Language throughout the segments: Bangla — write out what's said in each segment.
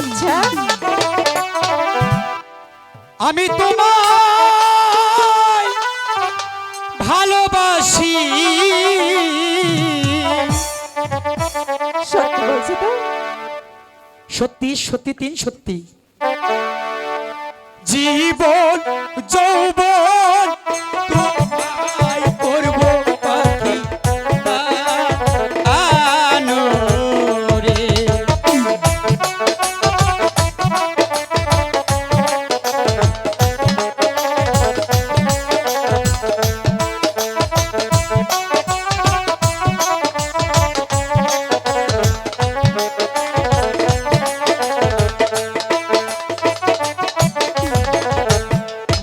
আচ্ছা, আমি তোমায় ভালোবাসি। সত্যি বলছো তো? সত্যি সত্যি তিন সত্যি। জীবন যৌবন তোমায় করব পাখি বানানো রে।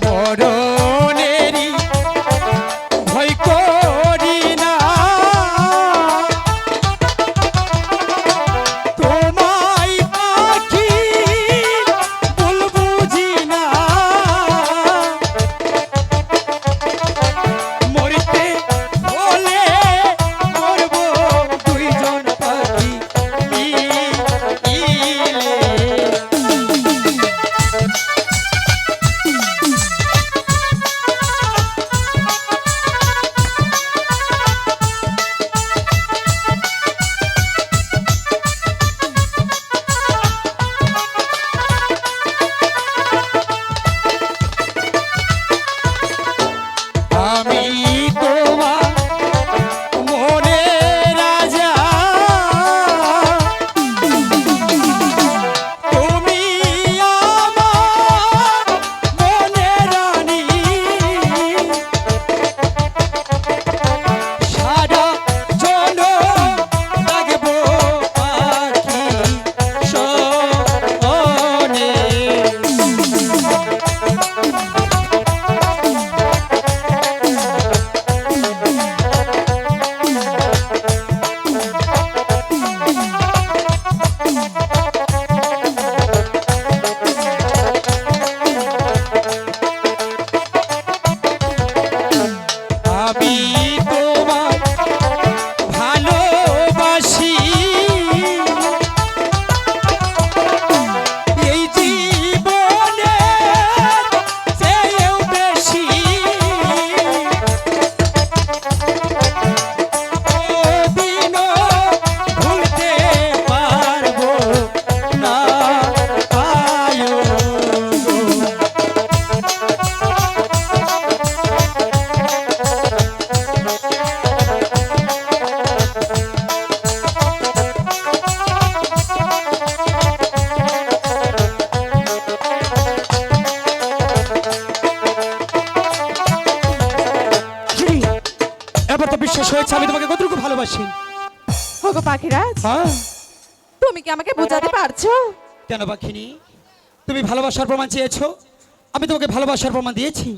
মরণেরই ভয় করি না, তোমায় পাখি ভুল বুঝি না। মরতে হলে মরব দুইজন পাখি মিলে। আমি তোমার মনে রাজা, তুমি আমার মনে রানী। সারা জনম থাকবো পাখি শোনে। আমি তোমায় ভালোবাসি, এই জীবনে চেয়েও বেশি। কোনদিনও ভুলতে পারবো না আয়ো গো। খিরি, এবার তো বিশ্বাস হয়েছে আমি তোমাকে কতটুকু ভালোবাসি। ওগো পাখিরাজ, হ্যাঁ, তুমি কি আমাকে বোঝাতে পারছো? কেন পাখিনি? তুমি ভালোবাসার প্রমাণ চেয়েছো, আমি তোমাকে ভালোবাসার প্রমাণ দিয়েছি।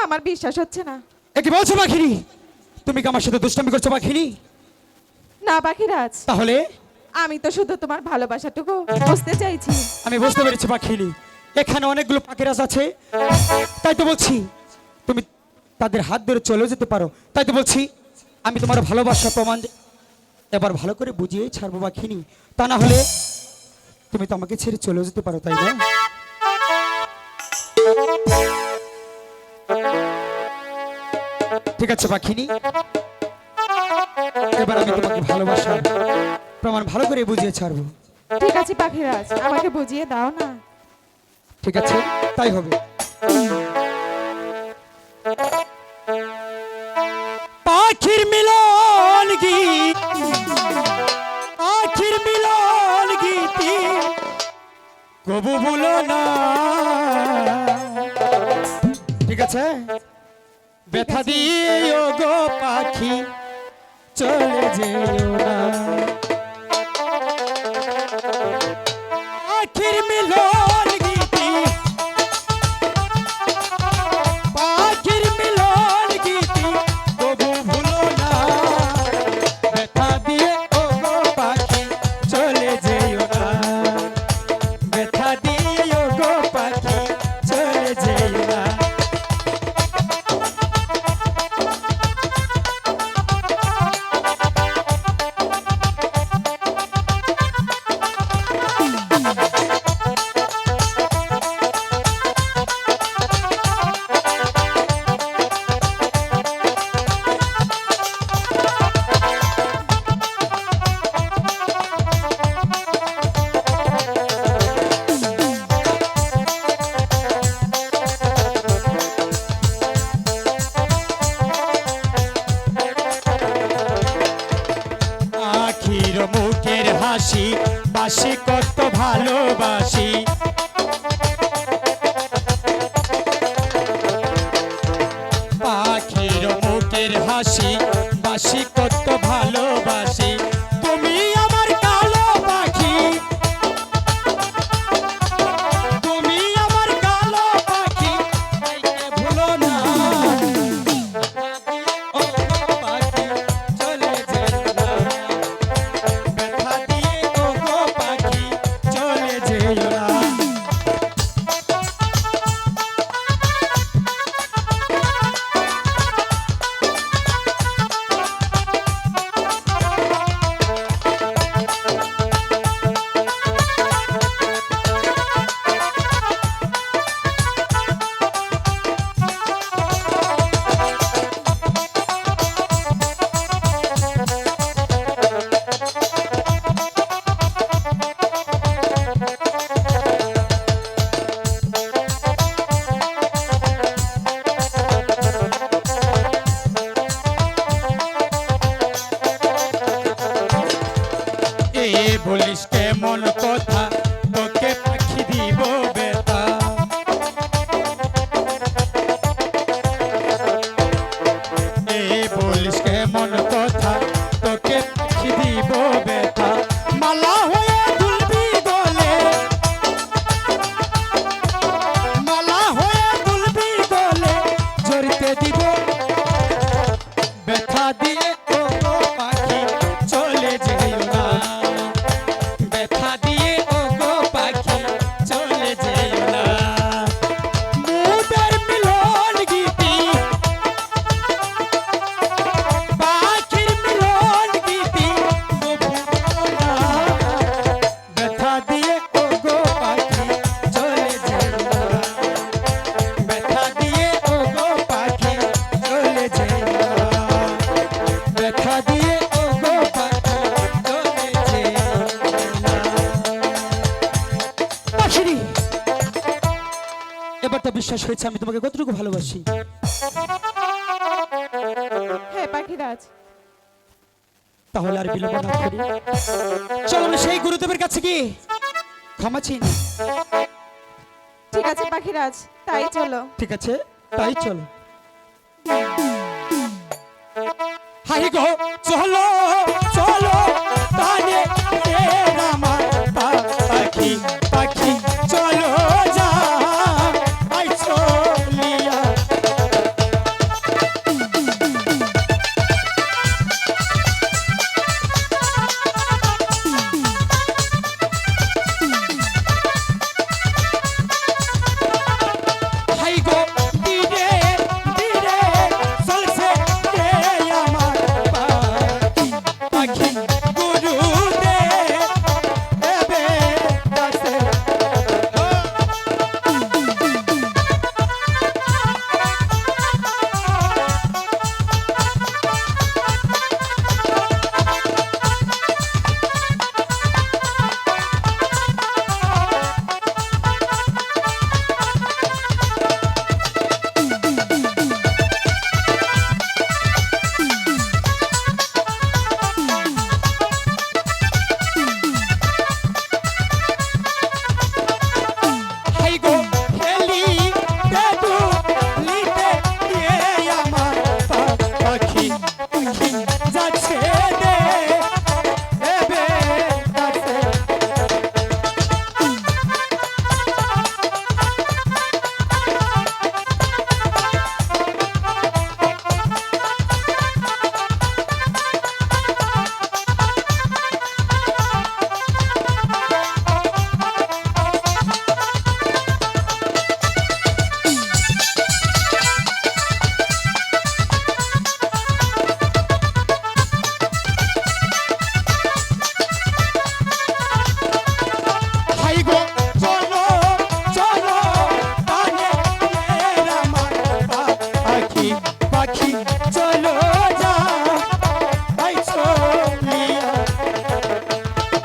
আমার বিশ্বাস হচ্ছে না। এ কি বলছো পাখিনি? তুমি কি আমার সাথে দুষ্টামি করছো পাখিনি? না পাখিরাজ, তাহলে আমি তো শুধু তোমার ভালোবাসাটুকু বুঝতে চাইছি। আমি বুঝতে পেরেছি পাখিনি, এখানে অনেকগুলো পাখিরাজ আছে, তাই তো বলছি তুমি তাদের হাত ধরে চলে যেতে পারো। তাই তো বলছি আমি তোমার ভালোবাসার প্রমাণ এবার ভালো করে বুঝিয়েই ছাড়বো পাখিনি। তা না হলে তুমি তো আমাকে ছেড়ে চলে যেতে পারো, তাই না? ঠিক আছে পাখিনি, এবার আমি তোমাকে ভালোবাসার প্রমাণ ভালো করে বুঝিয়ে ছাড়বো। ঠিক আছে পাখিরাজ, আমাকে বুঝিয়ে দাও না। ঠিক আছে, তাই হবে। পাখির মিলন গীত, পাখির মিলন গীতি কবু ভুলো না। ঠিক আছে, ব্যথা দিও গো পাখি চলে যেও না। পাখির মিলন গীতি, পাখির মিলন গীতি কবু ভুলো না। ব্যথা দিয়ে ও গো পাখি চলে যেও না। ব্যথা দিয়ে ও গো পাখি চলে যেও না। মুখের হাসি বাসি কত ভালোবাসি পাখির মুখের হাসি বাসি কত ভালোবাসি তুমি আমার কালো পাখি তুমি আমার কালো পাখি তাইকে ভুলো না ও পাখি চলে যেও না ব্যথা দিয়ে ও গো পাখি চলে যেও না বলিস কেমন কথা তোকে পাখি দিব বেতা বলিস কেমন কথা তোকে পাখি দিব বেতা মালা হয়ে দুলবি গলে মালা হয়ে দুলবি গলে জড়িতে দিব ব্যথা দিয়ে ও গো পাখি চলে যেও না ব্যথা দিয়ে ও গো পাখি চলে যেও না মুদের মিলন গীতি পাখির মিলন গীতি না ব্যথা দিয়ে ও গো পাখি চলে যেও না ব্যথা দিয়ে ও গো পাখি চলে যেও না ব্যথা দিয়ে ও গো পাখি চলে যেও না পাখিরি এবার তো বিশ্বাস হয়েছে আমি তোমাকে কতটুকু ভালোবাসি হ্যাঁ পাখিরাজ, তাহলে আর বিলম্ব না করি চলো না সেই গুরুদেবের কাছে গিয়ে ক্ষমা চিন ঠিক আছে পাখিরাজ, তাই চলো। ঠিক আছে তাই চলো হাই গো চলো চলো তানে